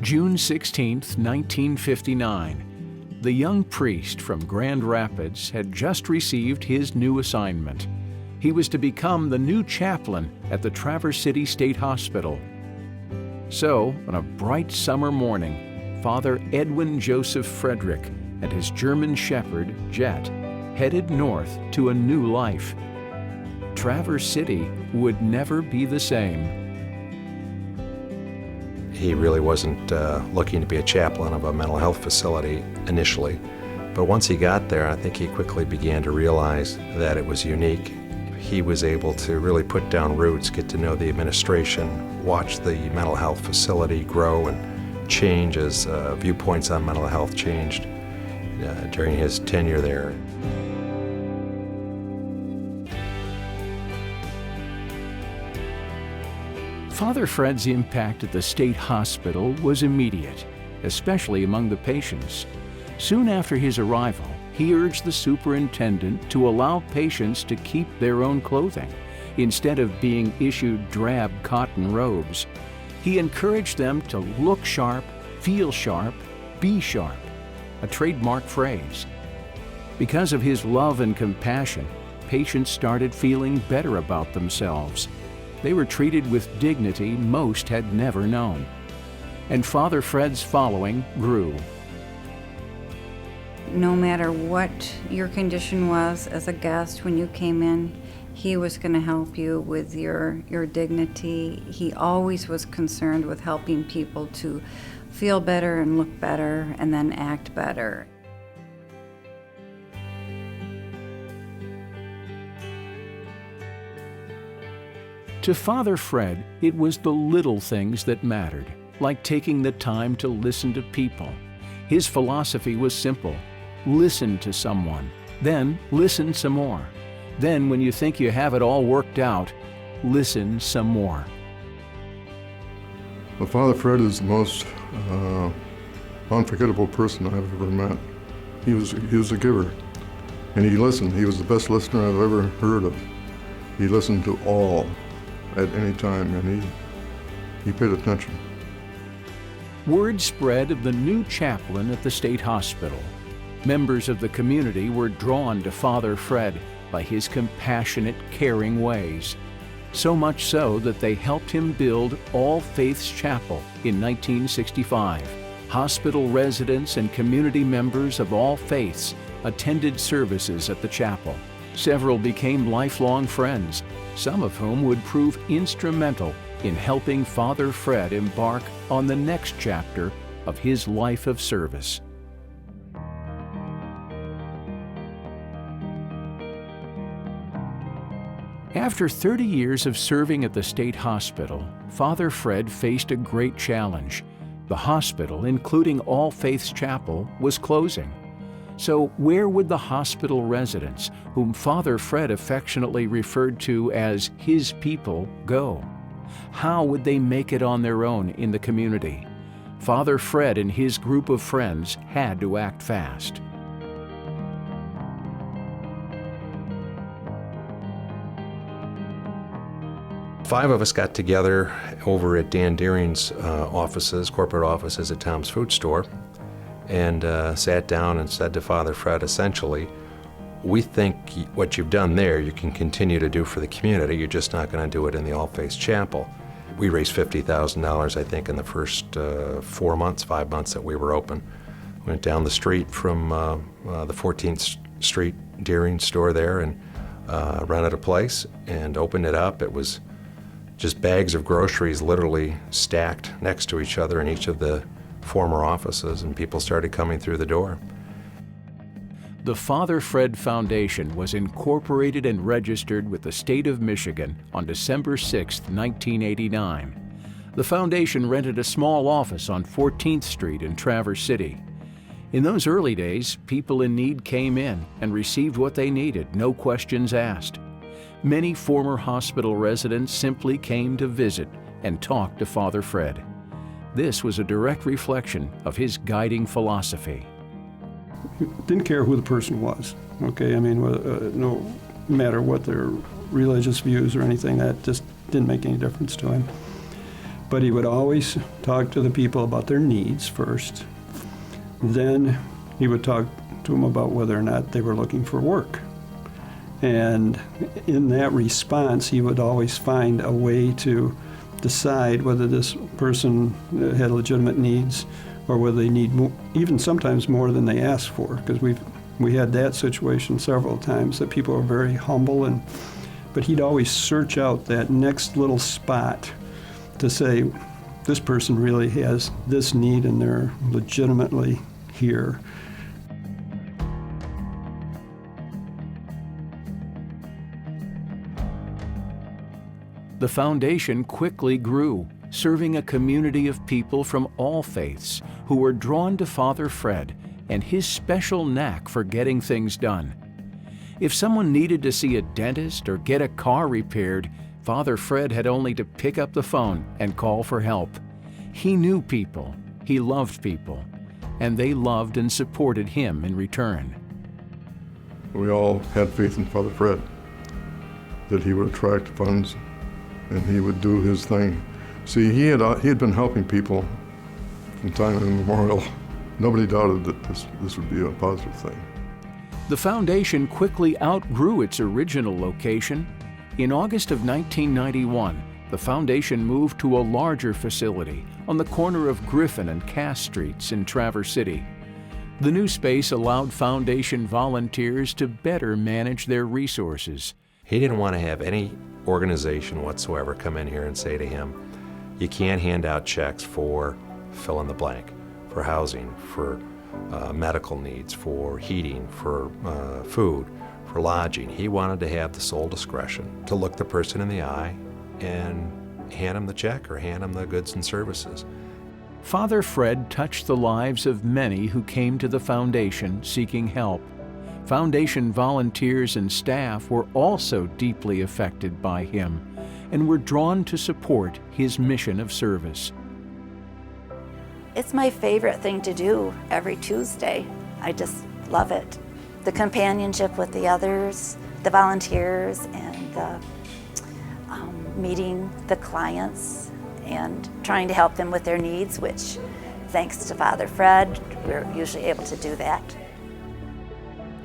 June 16, 1959. The young priest from Grand Rapids had just received his new assignment. He was to become the new chaplain at the Traverse City State Hospital. So, on a bright summer morning, Father Edwin Joseph Frederick and his German shepherd, Jet, headed north to a new life. Traverse City would never be the same. He really wasn't looking to be a chaplain of a mental health facility initially, but once he got there, I think he quickly began to realize that it was unique. He was able to really put down roots, get to know the administration, watch the mental health facility grow and change as viewpoints on mental health changed during his tenure there. Father Fred's impact at the state hospital was immediate, especially among the patients. Soon after his arrival, he urged the superintendent to allow patients to keep their own clothing instead of being issued drab cotton robes. He encouraged them to look sharp, feel sharp, be sharp, a trademark phrase. Because of his love and compassion, patients started feeling better about themselves. They were treated with dignity most had never known. And Father Fred's following grew. No matter what your condition was as a guest when you came in, he was going to help you with your dignity. He always was concerned with helping people to feel better and look better and then act better. To Father Fred, it was the little things that mattered, like taking the time to listen to people. His philosophy was simple: listen to someone, then listen some more. Then, when you think you have it all worked out, listen some more. Well, Father Fred is the most unforgettable person I've ever met. He was a giver, and he listened. He was the best listener I've ever heard of. He listened to all at any time, and he paid attention. Word spread of the new chaplain at the state hospital. Members of the community were drawn to Father Fred by his compassionate, caring ways. So much so that they helped him build All Faiths Chapel in 1965. Hospital residents and community members of all faiths attended services at the chapel. Several became lifelong friends, some of whom would prove instrumental in helping Father Fred embark on the next chapter of his life of service. After 30 years of serving at the state hospital, Father Fred faced a great challenge. The hospital, including All Faiths Chapel, was closing. So where would the hospital residents, whom Father Fred affectionately referred to as his people, go? How would they make it on their own in the community? Father Fred and his group of friends had to act fast. Five of us got together over at Dan Deering's offices, corporate offices at Tom's Food Store, and sat down and said to Father Fred, essentially, we think what you've done there you can continue to do for the community, you're just not going to do it in the All Faiths Chapel. We raised $50,000, I think, in the first 5 months that we were open. Went down the street from the 14th Street Deering store there and rented a place and opened it up. It was just bags of groceries literally stacked next to each other in each of the former offices, and people started coming through the door. The Father Fred Foundation was incorporated and registered with the state of Michigan on December 6, 1989. The foundation rented a small office on 14th Street in Traverse City. In those early days, people in need came in and received what they needed, no questions asked. Many former hospital residents simply came to visit and talk to Father Fred. This was a direct reflection of his guiding philosophy. He didn't care who the person was, okay? I mean, no matter what their religious views or anything, that just didn't make any difference to him. But he would always talk to the people about their needs first. Then he would talk to them about whether or not they were looking for work. And in that response, he would always find a way to decide whether this person had legitimate needs or whether they need more, even sometimes more than they asked for, because we had that situation several times, that people were very humble, but he'd always search out that next little spot to say, this person really has this need and they're legitimately here. The foundation quickly grew, serving a community of people from all faiths who were drawn to Father Fred and his special knack for getting things done. If someone needed to see a dentist or get a car repaired, Father Fred had only to pick up the phone and call for help. He knew people, he loved people, and they loved and supported him in return. We all had faith in Father Fred, that he would attract funds and he would do his thing. See, he had been helping people from time immemorial. Nobody doubted that this would be a positive thing. The foundation quickly outgrew its original location. In August of 1991, the foundation moved to a larger facility on the corner of Griffin and Cass Streets in Traverse City. The new space allowed foundation volunteers to better manage their resources. He didn't want to have any organization whatsoever come in here and say to him, you can't hand out checks for fill in the blank, for housing, for medical needs, for heating, for food, for lodging. He wanted to have the sole discretion to look the person in the eye and hand him the check or hand him the goods and services. Father Fred touched the lives of many who came to the foundation seeking help. Foundation volunteers and staff were also deeply affected by him and were drawn to support his mission of service. It's my favorite thing to do every Tuesday. I just love it. The companionship with the others, the volunteers, and the meeting the clients and trying to help them with their needs, which, thanks to Father Fred, we're usually able to do that.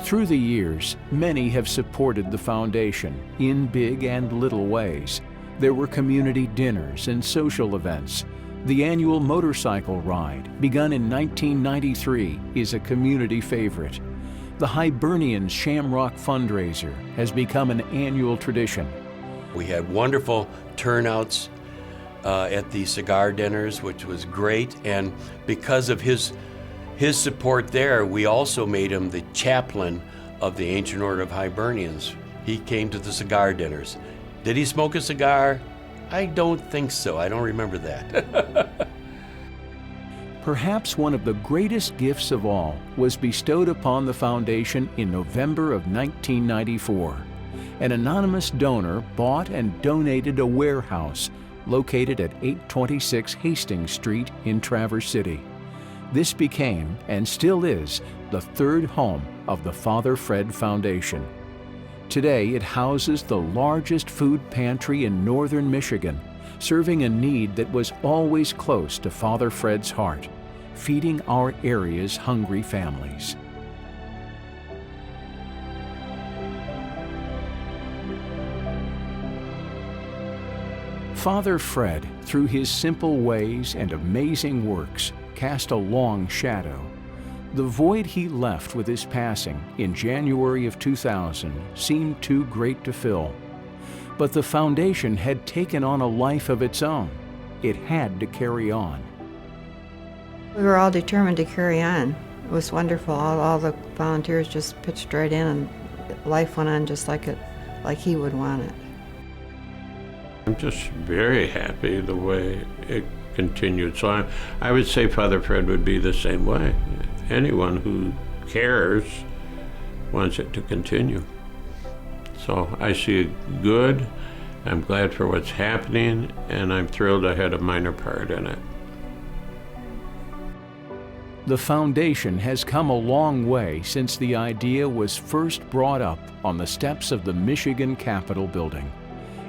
Through the years, many have supported the foundation in big and little ways. There were community dinners and social events. The annual motorcycle ride, begun in 1993, is a community favorite. The Hibernian Shamrock fundraiser has become an annual tradition. We had wonderful turnouts at the cigar dinners, which was great, and because of his support there, we also made him the chaplain of the Ancient Order of Hibernians. He came to the cigar dinners. Did he smoke a cigar? I don't think so. I don't remember that. Perhaps one of the greatest gifts of all was bestowed upon the foundation in November of 1994. An anonymous donor bought and donated a warehouse located at 826 Hastings Street in Traverse City. This became, and still is, the third home of the Father Fred Foundation. Today, it houses the largest food pantry in northern Michigan, serving a need that was always close to Father Fred's heart, feeding our area's hungry families. Father Fred, through his simple ways and amazing works, cast a long shadow. The void he left with his passing in January of 2000 seemed too great to fill. But the foundation had taken on a life of its own. It had to carry on. We were all determined to carry on. It was wonderful. All the volunteers just pitched right in, and life went on just like he would want it. I'm just very happy the way it continued. So I would say Father Fred would be the same way. Anyone who cares wants it to continue. So I see it good. I'm glad for what's happening, and I'm thrilled I had a minor part in it. The foundation has come a long way since the idea was first brought up on the steps of the Michigan Capitol building.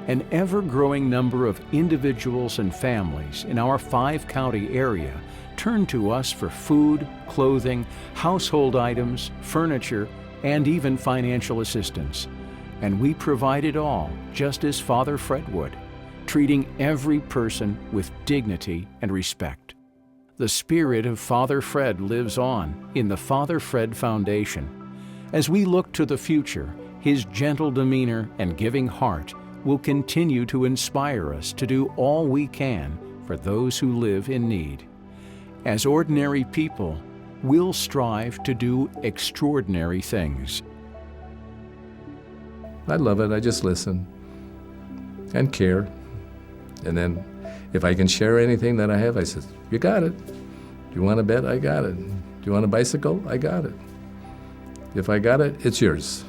an ever-growing number of individuals and families in our 5-county area turn to us for food, clothing, household items, furniture, and even financial assistance. And we provide it all just as Father Fred would, treating every person with dignity and respect. The spirit of Father Fred lives on in the Father Fred Foundation. As we look to the future, his gentle demeanor and giving heart will continue to inspire us to do all we can for those who live in need. As ordinary people, we'll strive to do extraordinary things. I love it. I just listen and care. And then if I can share anything that I have, I said, you got it. Do you want a bed? I got it. Do you want a bicycle? I got it. If I got it, it's yours.